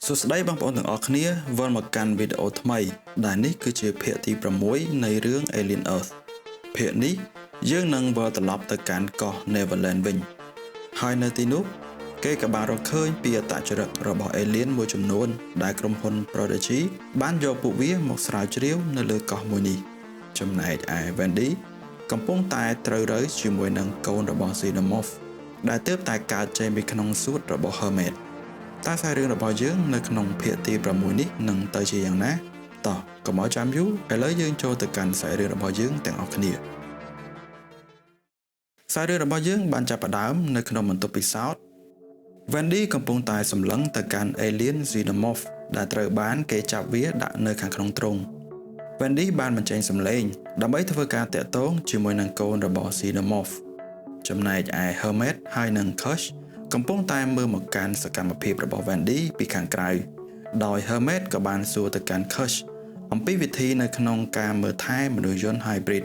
សួស្តីបងប្អូនទាំងអស់គ្នាវិលមកកាន់វីដេអូថ្មីដែលនេះគឺជាភាគទី6នៃរឿង Alien Earth ភាគនេះយើងនឹងវិលត្រឡប់ទៅកាន់កោះ Neverland វិញហើយនៅទីនោះគេក៏បានរកឃើញពីអត្តចរិតរបស់ Alien មួយចំនួនដែលក្រុមហ៊ុន Prodigy បានយកពួកវាមកស្រាវជ្រាវនៅលើកោះមួយនេះចំណែកឯ Wendy កំពុងតែត្រូវរើជាមួយនឹងកូនរបស់ Xenomorph ដែលទើបតែកើតចេញពីក្នុងសួតរបស់ Hermetតើខ្សែរឿងរបស់យើងនៅក្នុងភាគទី6នេះនឹងទៅជាយ៉ាងណាតោះកុំឲ្យចាំយូរឥឡូវយើងចូលទៅកាន់ខ្សែរឿងរបស់យើងទាំងអស់គ្នាខ្សែរឿងរបស់យើងបានចាប់ផ្ដើមនៅក្នុងបន្ទប់ពិសោធន៍ Wendy កំពុងតែសម្លឹងទៅកាន់ Alien Xenomorph ដែលត្រូវបានគេចាប់វាដាក់នៅខាងក្នុងទ្រុង Wendy បានបញ្ចេញសំឡេងដើម្បីធ្វើការតាក់ទងជាមួយនឹងកូនរបស់ Xenomorph ចំណែកឯ Hermet ហើយនិង Kushកំពុងតែមើលមកកាន់សកម្មភាពរបស់ Wendy ពីខាងក្រៅដោយ Hermet ក៏បានសួរទៅកាន់ Kush អំពីវិធីនៅក្នុងការមើលថែមនុស្សយន្ត Hybrid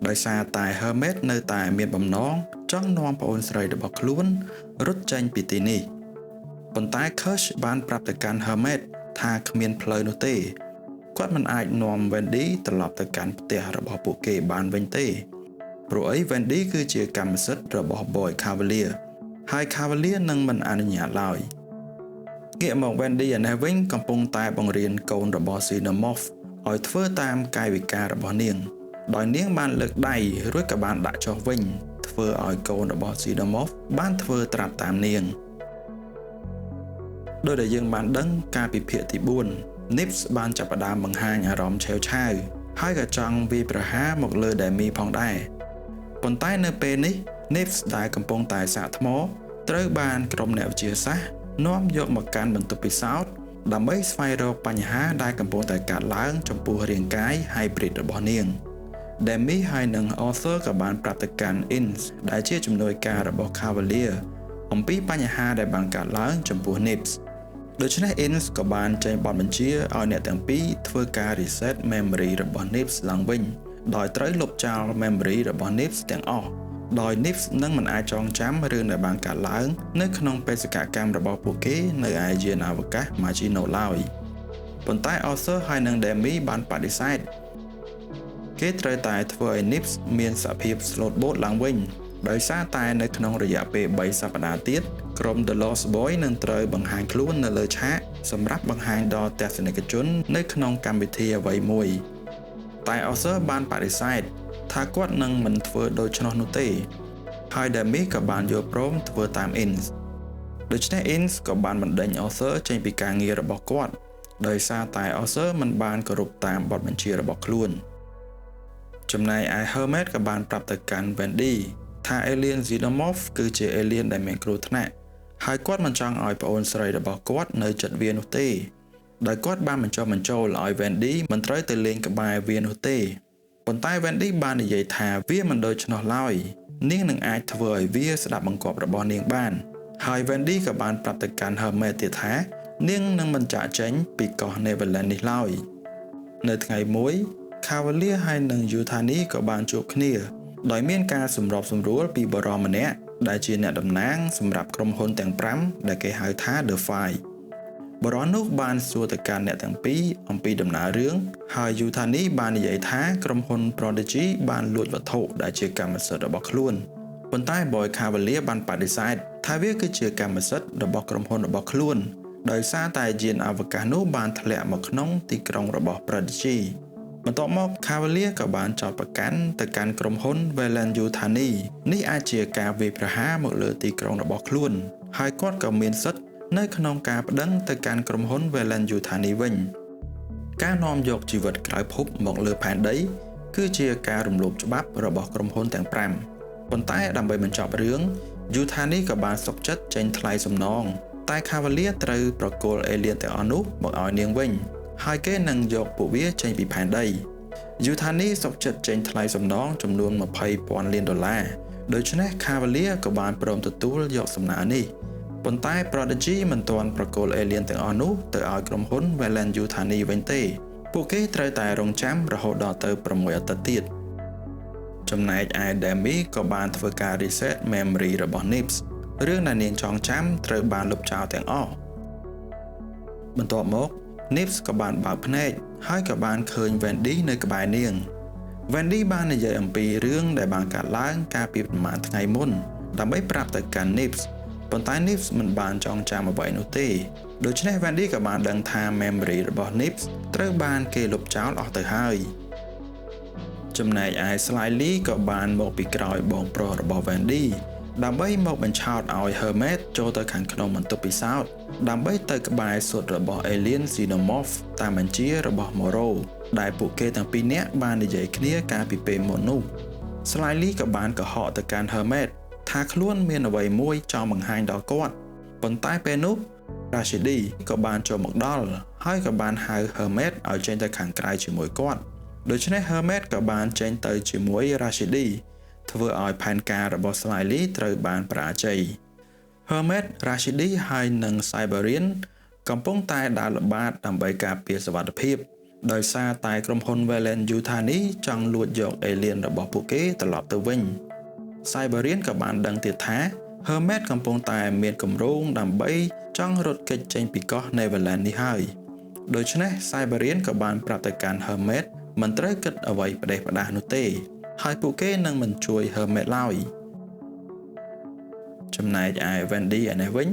ដោយសារតែ Hermet នៅតែមានបំណងចង់នាំប្អូនស្រីរបស់ខ្លួនរត់ចេញពីទីនេះប៉ុន្តែ Kush បានប្រាប់ទៅកាន់ Hermet ថាគ្មានផ្លូវនោះទេគាត់មិនអាចនាំ Wendy ត្រឡប់ទៅកាន់ផ្ទះរបស់ពួកគេបានវិញទេព្រោះអី Wendy គឺជាកម្មសិទ្ធិរបស់ Boy Cavalierហើយ Cavalier នឹងមិនអនុញ្ញាតឡើយងាកមក Wendy ឯនេះវិញកំពុងតែបង្រៀនកូនរបស់ Xenomorph ឲ្យធ្វើតាមកាយវិការរបស់នាងដោយនាងបានលើកដៃរួចក៏បានដាក់ចុះវិញធ្វើឲ្យកូនរបស់ Xenomorph បានធ្វើត្រាប់តាមនាងដោយដែលយើងបានដឹងកាលពីភាគទី4 Nips បានចាប់ផ្ដើមបង្ហាញអារម្មណ៍ឆេវឆាវហើយក៏ចង់វាយប្រហារមកលើ Demi ផងដែរប៉ុន្តែនៅពេលនេះNips ដែលកំពុងតែសាកថ្មត្រូវបានក្រុមអ្នកវិទ្យាសាស្ត្រនាំយកមកកាន់បន្ទប់ពិសោធន៍ដើម្បីស្វែងរកបញ្ហាដែលកំពុងតែកើតឡើងចំពោះរាងកាយ Hybrid របស់នាង Demi ហើយនិង Arthur ក៏បានប្រាប់ទៅកាន់ Ince ដែលជាជំនួយការរបស់ Cavalier អំពីបញ្ហាដែលបានកើតឡើងចំពោះ Nips ដូច្នេះ Ince ក៏បានចេញបទបញ្ជាឲ្យអ្នកទាំងពីរធ្វើការ reset memory របស់ Nips ឡើងវិញដោយត្រូវលុបចោល memory របស់ Nips ទាំងអស់ដោយ Nips នឹងមិនអាចចងចាំរឿងដែលបានកើតឡើងនៅក្នុងបេសកកម្មរបស់ពួកគេនៅឯយានអវកាស Maginot ឡើយប៉ុន្តែ Arthur ហើយនិង Demi បានបដិសេធគេត្រូវតែធ្វើឲ្យ Nips មានសភាព slot boat ឡើងវិញដោយសារតែនៅក្នុងរយៈពេល3សប្តាហ៍ទៀតក្រុម The Lost Boy នឹងត្រូវបង្ហាញខ្លួននៅលើឆាកសម្រាប់បង្ហាញដល់ទស្សនិកជននៅក្នុងកម្មវិធីអ្វីមួយតែ Arthur បានបដិសេធថាគាត់នឹងមិនធ្វើដូច្នោះនោះទេហើយ Demi ក៏បានយល់ព្រមធ្វើតាម Ince ដូច្នេះ Ince ក៏បានបណ្ដេញ Arthur ចេញពីការងាររបស់គាត់ដោយសារតែ Arthur មិនបានគោរពតាមបទបញ្ជារបស់ខ្លួនចំណែកឯ Hermet ក៏បានប្រាប់ទៅកាន់ Wendy ថា Alien Xenomorph គឺជា Alien ដែលមានគ្រោះថ្នាក់ហើយគាត់មិនចង់ឲ្យប្អូនស្រីរបស់គាត់នៅជិតវានោះទេដោយគាត់បានបញ្ចុះបញ្ចូលឲ្យ Wendy មិនត្រូវទៅលេងក្បែរវានោះទេប៉ុន្តែ Wendy បាននិយាយថាវាមិនដូច្នោះឡើយនាងនឹងអាចធ្វើឲ្យវាស្ដាប់បង្គាប់របស់នាងបានហើយ Wendy ក៏បានប្រាប់ទៅកាន់ Hermet ទៀតថានាងនឹងមិនចាកចេញពីកោះ Neverland នេះឡើយនៅថ្ងៃមួយ Cavalier ហើយនិង Yutani ក៏បានជួបគ្នាដោយមានការសម្របសម្រួលពីបរិសម្នាក់ដែលជាអ្នកតំណាងសម្រាប់ក្រុមហ៊ុនទាំង5ដែលគេហៅថា The Five បរិសនោះបានសួរទៅកាន់អ្នកទាំងពីរអំពីដំណើររឿងហើយ Yutani បាននិយាយថាក្រុមហ៊ុន Prodigy បានលួចវត្ថុដែលជាកម្មសិទ្ធិរបស់ខ្លួនប៉ុន្តែ Boy Cavalier បានបដិសេធថាវាគឺជាកម្មសិទ្ធិរបស់ក្រុមហ៊ុនរបស់ខ្លួនដោយសារតែយានអវកាសនោះបានធ្លាក់មកក្នុងទីក្រុងរបស់ Prodigy បន្ទាប់មក Cavalier ក៏បានចោទប្រកាន់ទៅកាន់ក្រុមហ៊ុន Weyland Yutani នេះអាចជាការវាយប្រហារមកលើទីក្រុងរបស់ខ្លួនហើយគាត់ក៏មានសិទ្ធិនៅក្នុងការប្តឹងទៅកាន់ក្រុមហ៊ុន Weyland Yutani វិញការនាំយកជីវិតក្រៅភពមកលើផែនដីគឺជាការរំលោភច្បាប់របស់ក្រុមហ៊ុនទាំង5ប៉ុន្តែដើម្បីបញ្ចប់រឿង Yutani ក៏បានសុខចិត្តចេញថ្លៃសំណងតែ Cavalier ត្រូវប្រគល់ Alien ទាំងអស់នោះមកឲ្យនាងវិញហើយគេនឹងយកពួកវាចេញពីផែនដី Yutani សុខចិត្តចេញថ្លៃសំណងចំនួន$20,000 លានដូច្នេះ Cavalier ក៏បានព្រមទទួលយកសំណើនេះប៉ុន្តែ Prodigy មិនទាន់ប្រគល់ Alien ទាំងអស់នោះទៅឲ្យក្រុមហ៊ុន Weyland Yutani វិញទេពួកគេត្រូវតែរងចាំរហូតដល់ទៅ6អាទិត្យទៀតចំណែកឯ Demi ក៏បានធ្វើការ reset memory របស់ Nips រឿងដែលនាងចងចាំត្រូវបានលុបចោលទាំងអស់ បន្ទាប់មក Nips ក៏បានបើកភ្នែកហើយក៏បានឃើញ Wendy នៅក្បែរនាង Wendy បាននិយាយអំពីរឿងដែលបានកើតឡើងកាលពីប្រហែលថ្ងៃមុនដើម្បីប្រាប់ទៅកាន់ Nips ប៉ុន្តែ Nips មិនបានចងចាំអ្វីនោះទេដូច្នេះ Wendy ក៏បានដឹងថា memory របស់ Nips ត្រូវបានគេលុបចោលអស់ទៅហើយចំណែកឯ Slyly ក៏បានមកពីក្រោយបងប្រុសរបស់ Wendy ដើម្បីមកបញ្ឆោតឲ្យ Hermit ចូលទៅខាងក្នុងបន្ទប់ពិសោធន៍ដើម្បីទៅក្បែរសុទ្ធរបស់ Alien Xenomorph តាមបញ្ជារបស់ Moro ដែលពួកគេទាំងពីរនាក់បាននិយាយគ្នាកាលពីពេលមុននោះ Slyly ក៏បានកុហកទៅកាន់ Hermit ថាខ្លួនមានអ្វីមួយចង់បង្ហាញដល់គាត់ប៉ុន្តែពេលនោះ Rashidi ក៏បានចូលមកដល់ហើយក៏បានហៅ Hermit ឲ្យចេញទៅខាងក្រៅជាមួយគាត់ដូច្នេះ Hermit ក៏បានចេញទៅជាមួយ Rashidi ធ្វើឲ្យផែនការរបស់ Slyly ត្រូវបានបរាជ័យ Hermit, Rashidi ហើយនិង Cyberian កំពុងតែដើរល្បាតដើម្បីការពារសុវត្ថិភាពដោយសារតែក្រុមហ៊ុន Valen Utah នេះចង់លួចយក alien របស់ពួកគេត្រឡប់ទៅវិញ Cyberian ក៏បានដឹងទៀតថា Hermit កំពុងតែមានគម្រោងដើម្បីចង់រត់គេចចេញពីកោះ Neverland នេះហើយដូច្នេះ Cyberian ក៏បានប្រាប់ទៅកាន់ Hermit មិនត្រូវគិតអ្វីផ្ដេសផ្ដាសនោះទេហើយពួកគេនឹងមិនជួយ Hermit ឡើយចំណែកឯ Wendy ឯនេះវិញ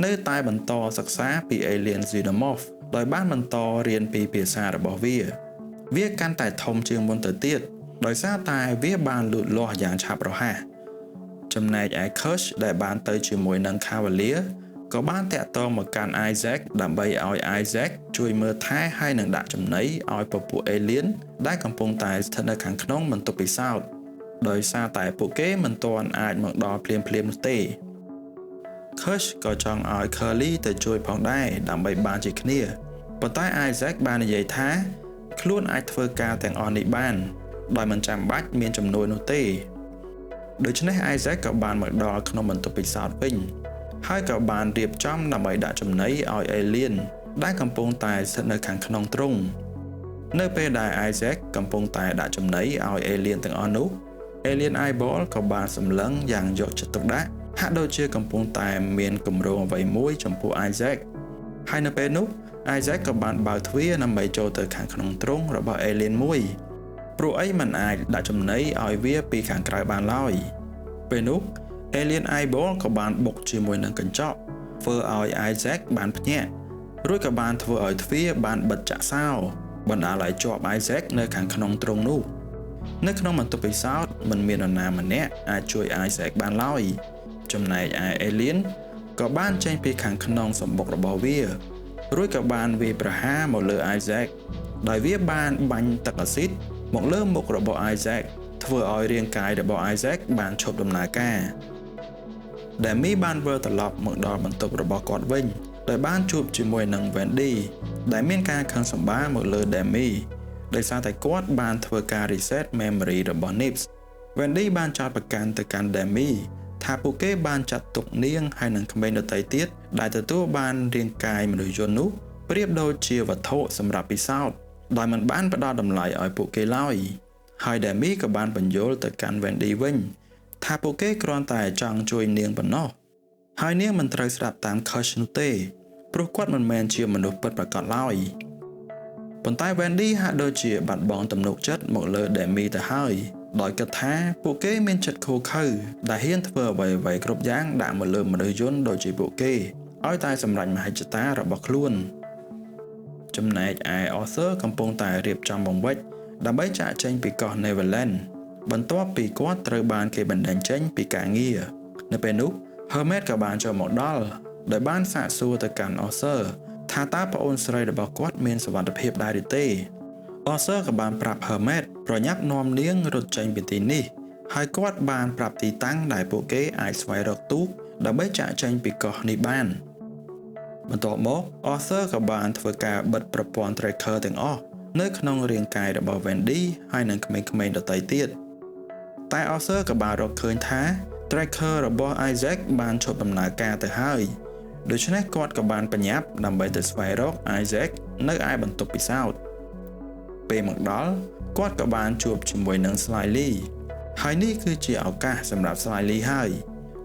នៅតែបន្តសិក្សាពី Alien Xenomorph ដោយបានបន្តរៀនពីភាសារបស់វាកាន់តែធំជាងមុនទៅទៀតដោយសារតែវាបានលូតលាស់យ៉ាងឆាប់រហ័សចំណែកឯ Kush ដែលបានទៅជាមួយនឹង Cavalier ក៏បានតាក់ទងមកកាន់ Isaac ដើម្បីឲ្យ Isaac ជួយមើលថែហើយនឹងដាក់ចំណីឲ្យពពួក Alien ដែលកំពុងតែស្ថិតនៅខាងក្នុងបន្ទប់ពិសោធន៍ដោយសារតែពួកគេមិនទាន់អាចមកដល់ភ្លាមៗនោះទេ Kush ក៏ចង់ឲ្យ Curly ទៅជួយផងដែរដើម្បីបានជាគ្នាប៉ុន្តែ Isaac បាននិយាយថាខ្លួនអាចធ្វើការទាំងអស់នេះបានដោយមិនចាំបាច់មានចំនួននោះទេដូច្នេះ Isaac ក៏បានមកដល់ក្នុងបន្ទប់ពិសោធន៍វិញហើយក៏បានរៀបចំដើម្បីដាក់ចំណីឲ្យ Alien ដែលកំពុងតែស្ថិតនៅខាងក្នុងទ្រុងនៅពេលដែល Isaac កំពុងតែដាក់ចំណីឲ្យ Alien ទាំងអស់នោះ Alien Eyeball ក៏បានសម្លឹងយ៉ាងយកចិត្តទុកដាក់ហាក់ដូចជាកំពុងតែមានគម្រោងអ្វីមួយចំពោះ Isaac ហើយនៅពេលនោះ Isaac ក៏បានបើកទ្វារដើម្បីចូលទៅខាងក្នុងទ្រុងរបស់ Alien មួយព្រោះអីមិនអាចដាក់ចំណីឲ្យវាពីខាងក្រៅបានឡើយពេលនោះ Alien Eyeball ក៏បានបុកជាមួយនឹងកញ្ចក់ធ្វើឲ្យ Isaac បានភ្ញាក់រួចក៏បានធ្វើឲ្យទ្វារបានបិទចាក់សោបណ្ដាលឲ្យជាប់ Isaac នៅខាងក្នុងទ្រុងនោះនៅក្នុងបន្ទប់ពិសោធន៍មិនមាននរណាម្នាក់អាចជួយ Isaac បានឡើយចំណែកឯ Alien ក៏បានចេញពីខាងក្នុងសម្បុករបស់វារួចក៏បានវាយប្រហារមកលើ Isaac ដោយវាបានបាញ់ទឹកអាស៊ីតមកលើមុខរបស់ Isaac ធ្វើឲ្យរាងកាយរបស់ Isaac បានឈប់ដំណើរការ Demi បានវិលត្រឡប់មកដល់បន្ទប់របស់គាត់វិញដោយបានជួបជាមួយនឹង Wendy ដែលមានការខឹងសម្បារមកលើ Demi ដោយសារតែគាត់បានធ្វើការ reset memory របស់ Nips Wendy បានចោទប្រកាន់ទៅកាន់ Demi ថាពួកគេបានចាត់ទុកនាងហើយនឹងក្មេងដទៃទៀតដែលទទួលបានរាងកាយមនុស្សយន្តនោះប្រៀបដូចជាវត្ថុសម្រាប់ពិសោធន៍ដោយមិនបានផ្ដល់តម្លៃឲ្យពួកគេឡើយហើយ Demi ក៏បានបញ្យល់ទៅកាន់ Wendy វិញថាពួកគេគ្រាន់តែចង់ជួយនាងប៉ុណ្ណោះហើយនាងមិនត្រូវស្ដាប់តាម Kush នោះទេព្រោះគាត់មិនមែនជាមនុស្សពិតប្រាកដឡើយប៉ុន្តែ Wendy ហាក់ដូចជាបាត់បង់ទំនុកចិត្តមកលើ Demi ទៅហើយដោយគិតថាពួកគេមានចិត្តខូខើដែលហ៊ានធ្វើអ្វីៗគ្រប់យ៉ាងដាក់មកលើមនុស្សយន្តដូចជាពួកគេឲ្យតែសម្រេចមហិច្ឆតារបស់ខ្លួនចំណែកឯ Arthur កំពុងតែរៀបចំបង្វិចដើម្បីចាកចេញពីកោះ Neverland បន្ទាប់ពីគាត់ត្រូវបានគេបណ្តេញចេញពីការងារនៅពេលនោះ Hermit ក៏បានចូលមកដល់ដោយបានសាកសួរទៅកាន់ Arthur ថាតើប្អូនស្រីរបស់គាត់មានសុវត្ថិភាពដែរឬទេ Arthur ក៏បានប្រាប់ Hermit ប្រញាប់នាំនាងរត់ចេញពីទីនេះហើយគាត់បានប្រាប់ទីតាំងដែលពួកគេអាចស្វែងរកទូកដើម្បីចាកចេញពីកោះនេះបានបន្ទាប់មក Arthur ក៏បានធ្វើការបិទប្រព័ន្ធ tracker ទាំងអស់នៅក្នុងរាងកាយរបស់ Wendy ហើយនិងក្មេងៗដទៃទៀតតែ Arthur ក៏បានរកឃើញថា tracker របស់ Isaac បានឈប់ដំណើរការទៅហើយដូច្នេះគាត់ក៏បានបញ្ញាប់ដើម្បីទៅស្វែងរក Isaac នៅឯបន្ទប់ពិសោធន៍ពេលមកដល់គាត់ក៏បានជួបជាមួយនឹង Slyly ហើយនេះគឺជាឱកាសសម្រាប់ Slyly ហើយ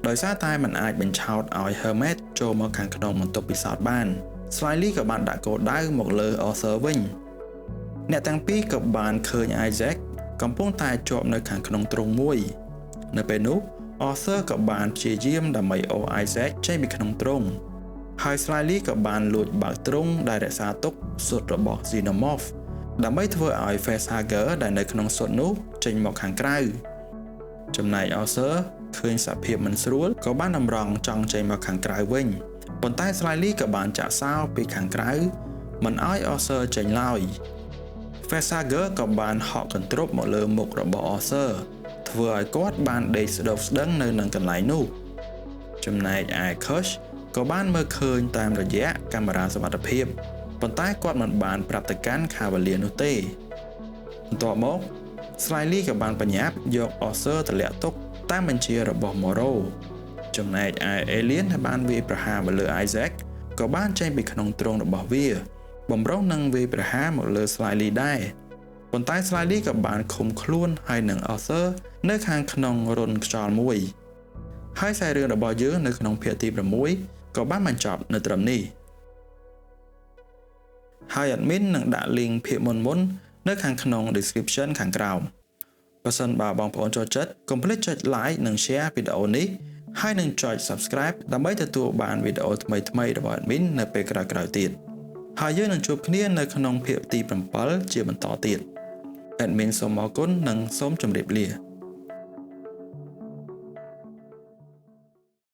ដោយសារតែมันអាចបញ្ឆោតឲ្យ Hermit ចូលមកខាងក្នុងបន្ទប់ពិសោធន៍បាន Smiley ក៏បានដាក់គោលដៅមកលើ Arthur វិញអ្នកទាំងពីរក៏បានឃើញ Isaac កំពុងតែជាប់នៅខាងក្នុងទ្រុងមួយនៅពេលនោះ Arthur ក៏បានព្យាយាមដើម្បីអូស Isaac ចេញពីក្នុងទ្រុងហើយ Smiley ក៏បានលួចបើកទ្រុងដែលរក្សាទុកស៊ុតរបស់ Xenomorph ដើម្បីធ្វើឲ្យ Facehugger ដែលនៅក្នុងស៊ុតនោះចេញមកខាងក្រៅចំណែក Arthur ឃើញសភាពមិនស្រួលក៏បានតម្រង់ចង់ចេញមកខាងក្រៅវិញប៉ុន្តែ Smiley ក៏បានចាក់សោពីខាងក្រៅមិនឲ្យ Arthur ចេញឡើយ Facehugger ក៏បានហក់កន្ទ្រប់មកលើមុខរបស់ Arthur ធ្វើឲ្យគាត់បានដេកស្ដុកស្ដឹងនៅនឹងកន្លែងនោះចំណែកឯ Kush ក៏បានមើលឃើញតាមរយៈកាមេរ៉ាសុវត្ថិភាពប៉ុន្តែគាត់មិនបានប្រាប់ទៅកាន់ Cavalier នោះទេបន្ទាប់មក Smiley ក៏បានបញ្ញាប់យក Arthur ទម្លាក់ទុកតាមបញ្ជារបស់ Morrow ចំណែកឯ Alien ដែលបានវាយប្រហារមកលើ Isaac ក៏បានចេញពីក្នុងទ្រុងរបស់វាបំរុងនឹងវាយប្រហារមកលើ Smiley ដែរប៉ុន្តែ Smiley ក៏បានឃុំខ្លួនហើយនឹង Arthur នៅខាងក្នុងរន្ធខ្យល់មួយហើយខ្សែរឿងរបស់យើងនៅក្នុងភាគទី6ក៏បានបញ្ចប់នៅត្រឹមនេះហើយ admin នឹងដាក់ link ភាគមុននៅខាងក្នុង description ខាងក្រោមបើសិនបើបងប្អូនចូលចិត្តកុំភ្លេចចុច like និង share វីដេអូនេះហើយនឹងចុច subscribe ដើម្បីទទួលបានវីដេអូថ្មីៗរបស់ admin នៅពេលក្រោយៗទៀតហើយយើងនឹងជួបគ្នានៅក្នុងភាគទី7ជាបន្តទៀត admin សូមអរគុណនិងសូមជម្រាបលា